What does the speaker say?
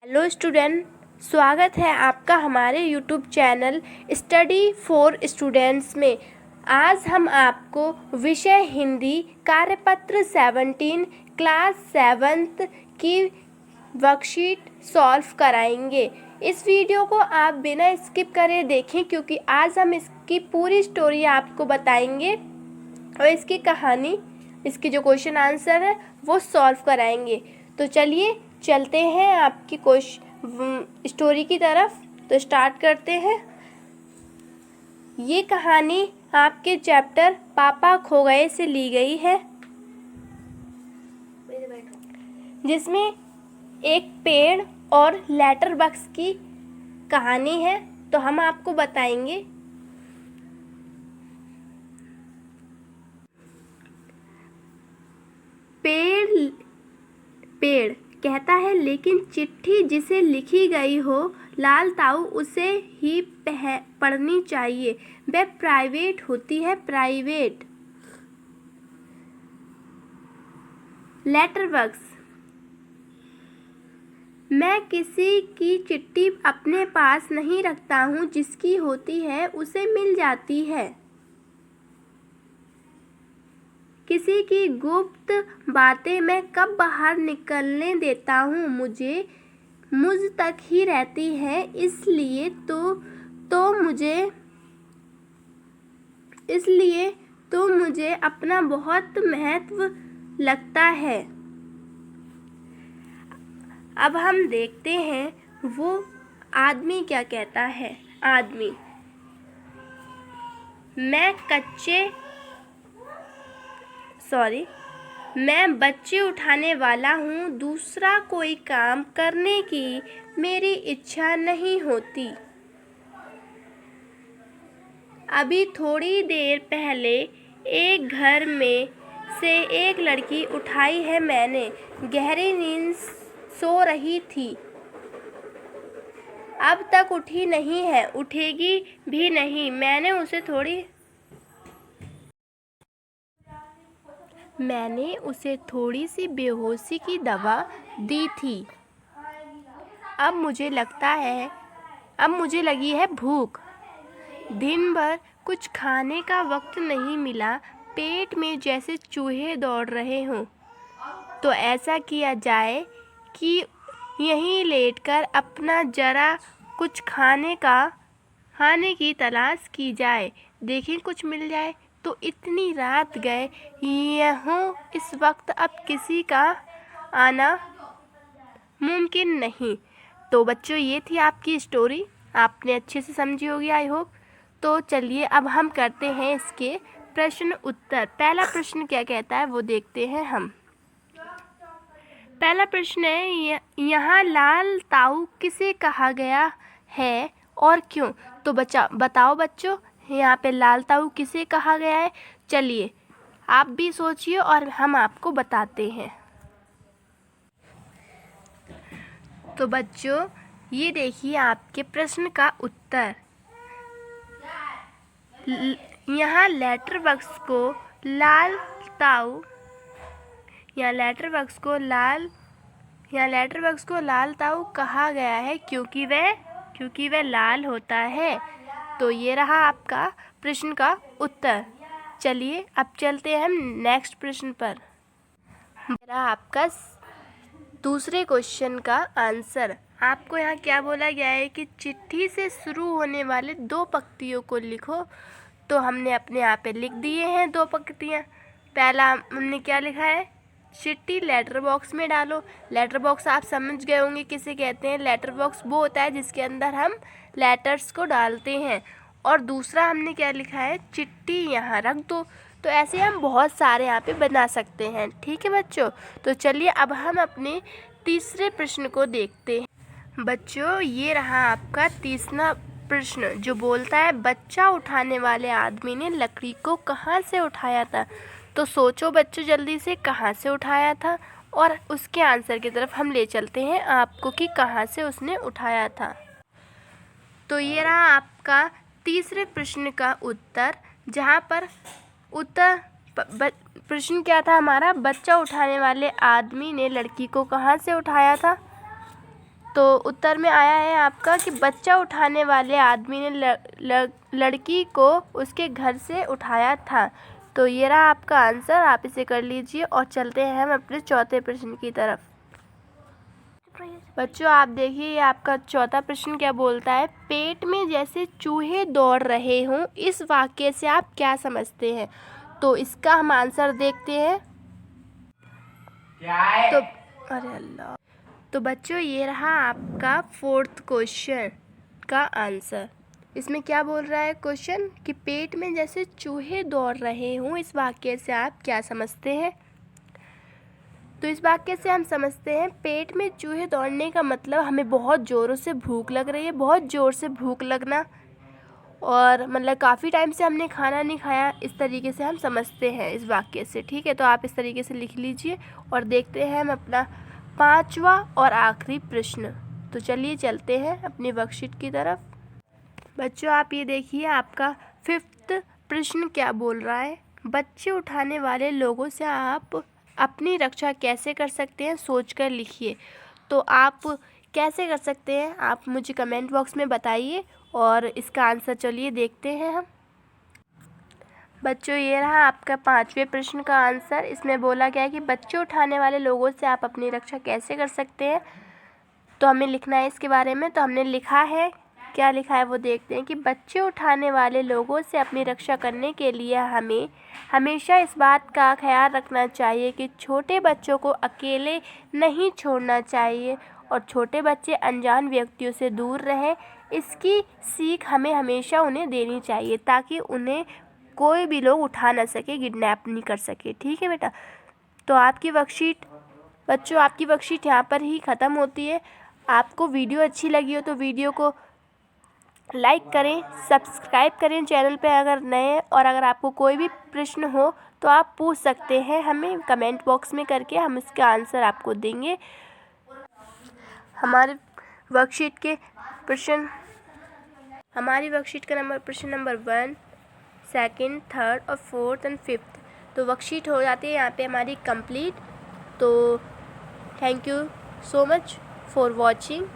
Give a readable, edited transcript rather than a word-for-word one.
Hello student, स्वागत है आपका हमारे YouTube channel study for students में। आज हम आपको विषय हिंदी कार्यपत्र 17 क्लास 7th की वर्कशीट सॉल्व कराएंगे। इस वीडियो को आप बिना स्किप करे देखें क्योंकि आज हम इसकी पूरी स्टोरी आपको बताएंगे और इसकी कहानी, इसकी जो क्वेश्चन आंसर है वो सॉल्व कराएंगे। तो चलिए चलते हैं आपकी स्टोरी की तरफ। तो स्टार्ट करते हैं। ये कहानी आपके चैप्टर पापा खो गए से ली गई है, जिसमें एक पेड़ और लेटर बॉक्स की कहानी है। तो हम आपको बताएंगे। पेड़ कहता है, लेकिन चिट्ठी जिसे लिखी गई हो लाल ताऊ उसे ही पढ़नी चाहिए, वह प्राइवेट होती है, प्राइवेट। लेटर बॉक्स, मैं किसी की चिट्ठी अपने पास नहीं रखता हूँ, जिसकी होती है उसे मिल जाती है। किसी की गुप्त बातें मैं कब बाहर निकलने देता हूँ, मुझ तक ही रहती है, इसलिए तो मुझे अपना बहुत महत्व लगता है। अब हम देखते हैं वो आदमी क्या कहता है। आदमी, मैं बच्चे उठाने वाला हूँ, दूसरा कोई काम करने की मेरी इच्छा नहीं होती। अभी थोड़ी देर पहले एक घर में से एक लड़की उठाई है मैंने, गहरी नींद सो रही थी, अब तक उठी नहीं है, उठेगी भी नहीं। मैंने उसे थोड़ी सी बेहोशी की दवा दी थी। अब मुझे लगी है भूख। दिन भर कुछ खाने का वक्त नहीं मिला, पेट में जैसे चूहे दौड़ रहे हों। तो ऐसा किया जाए कि यहीं लेटकर अपना जरा कुछ खाने की तलाश की जाए, देखें कुछ मिल जाए। तो इतनी रात गए यूं इस वक्त अब किसी का आना मुमकिन नहीं। तो बच्चों, ये थी आपकी स्टोरी, आपने अच्छे से समझी होगी, आई होप। तो चलिए अब हम करते हैं इसके प्रश्न उत्तर। पहला प्रश्न क्या कहता है वो देखते हैं हम। पहला प्रश्न है, यहाँ लाल ताऊ किसे कहा गया है और क्यों? तो बताओ बच्चों, यहाँ पे लाल ताऊ किसे कहा गया है। चलिए आप भी सोचिए और हम आपको बताते हैं। तो बच्चों, ये देखिए आपके प्रश्न का उत्तर। यहाँ लेटर बॉक्स को लाल ताऊ कहा गया है क्योंकि वह लाल होता है। तो ये रहा आपका प्रश्न का उत्तर। चलिए अब चलते हैं हम नेक्स्ट प्रश्न पर। मेरा आपका दूसरे क्वेश्चन का आंसर। आपको यहाँ क्या बोला गया है कि चिट्ठी से शुरू होने वाले 2 पंक्तियों को लिखो। तो हमने अपने यहाँ पे लिख दिए हैं 2 पंक्तियाँ। पहला हमने क्या लिखा है, चिट्ठी लेटर बॉक्स में डालो। लेटर बॉक्स आप समझ गए होंगे किसे कहते हैं। लेटर बॉक्स वो होता है जिसके अंदर हम लेटर्स को डालते हैं। और दूसरा हमने क्या लिखा है, चिट्ठी यहाँ रख दो। तो ऐसे हम बहुत सारे यहाँ पे बना सकते हैं। ठीक है बच्चों, तो चलिए अब हम अपने तीसरे प्रश्न को देखते हैं। बच्चों, ये रहा आपका तीसरा प्रश्न जो बोलता है, बच्चा उठाने वाले आदमी ने लकड़ी को कहाँ से उठाया था। तो सोचो बच्चों जल्दी से, कहाँ से उठाया था, और उसके आंसर की तरफ हम ले चलते हैं आपको कि कहाँ से उसने उठाया था। तो ये रहा आपका तीसरे प्रश्न का उत्तर, जहाँ पर प्रश्न क्या था हमारा, बच्चा उठाने वाले आदमी ने लड़की को कहाँ से उठाया था। तो उत्तर में आया है आपका कि बच्चा उठाने वाले आदमी ने लड़की को उसके घर से उठाया था। तो ये रहा आपका आंसर, आप इसे कर लीजिए और चलते हैं हम अपने चौथे प्रश्न की तरफ। बच्चों आप देखिए, ये आपका चौथा प्रश्न क्या बोलता है। पेट में जैसे चूहे दौड़ रहे हों, इस वाक्य से आप क्या समझते हैं। तो इसका हम आंसर देखते हैं। तो अरे अल्लाह, तो बच्चों ये रहा आपका फोर्थ क्वेश्चन का आंसर। इसमें क्या बोल रहा है क्वेश्चन कि पेट में जैसे चूहे दौड़ रहे हों, इस वाक्य से आप क्या समझते हैं। तो इस वाक्य से हम समझते हैं पेट में चूहे दौड़ने का मतलब हमें बहुत ज़ोरों से भूख लग रही है, बहुत ज़ोर से भूख लगना, और मतलब काफ़ी टाइम से हमने खाना नहीं खाया, इस तरीके से हम समझते हैं इस वाक्य से। ठीक है, तो आप इस तरीके से लिख लीजिए और देखते हैं हम अपना पांचवा और आखिरी प्रश्न। तो चलिए चलते हैं अपनी वर्कशीट की तरफ। बच्चों आप ये देखिए, आपका फिफ्थ प्रश्न क्या बोल रहा है। बच्चे उठाने वाले लोगों से आप अपनी रक्षा कैसे कर सकते हैं, सोचकर लिखिए। तो आप कैसे कर सकते हैं, आप मुझे कमेंट बॉक्स में बताइए और इसका आंसर चलिए देखते हैं हम। बच्चों ये रहा आपका पांचवें प्रश्न का आंसर। इसमें बोला गया है कि बच्चे उठाने वाले लोगों से आप अपनी रक्षा कैसे कर सकते हैं। तो हमें लिखना है इसके बारे में। तो हमने लिखा है, क्या लिखा है वो देखते हैं कि बच्चे उठाने वाले लोगों से अपनी रक्षा करने के लिए हमें हमेशा इस बात का ख्याल रखना चाहिए कि छोटे बच्चों को अकेले नहीं छोड़ना चाहिए और छोटे बच्चे अनजान व्यक्तियों से दूर रहें। इसकी सीख हमें हमेशा उन्हें देनी चाहिए ताकि उन्हें कोई भी लोग उठा ना सके, किडनैप नहीं कर सके। ठीक है बेटा। तो आपकी वर्कशीट बच्चों, आपकी वर्कशीट यहाँ पर ही ख़त्म होती है। आपको वीडियो अच्छी लगी हो तो वीडियो को लाइक करें, सब्सक्राइब करें चैनल पे अगर नए, और अगर आपको कोई भी प्रश्न हो तो आप पूछ सकते हैं हमें कमेंट बॉक्स में करके, हम इसका आंसर आपको देंगे। हमारी वर्कशीट का नंबर प्रश्न नंबर 1, 2, 3 और 4 एंड 5। तो वर्कशीट हो जाती है यहाँ पे हमारी कंप्लीट। तो thank you so much for watching.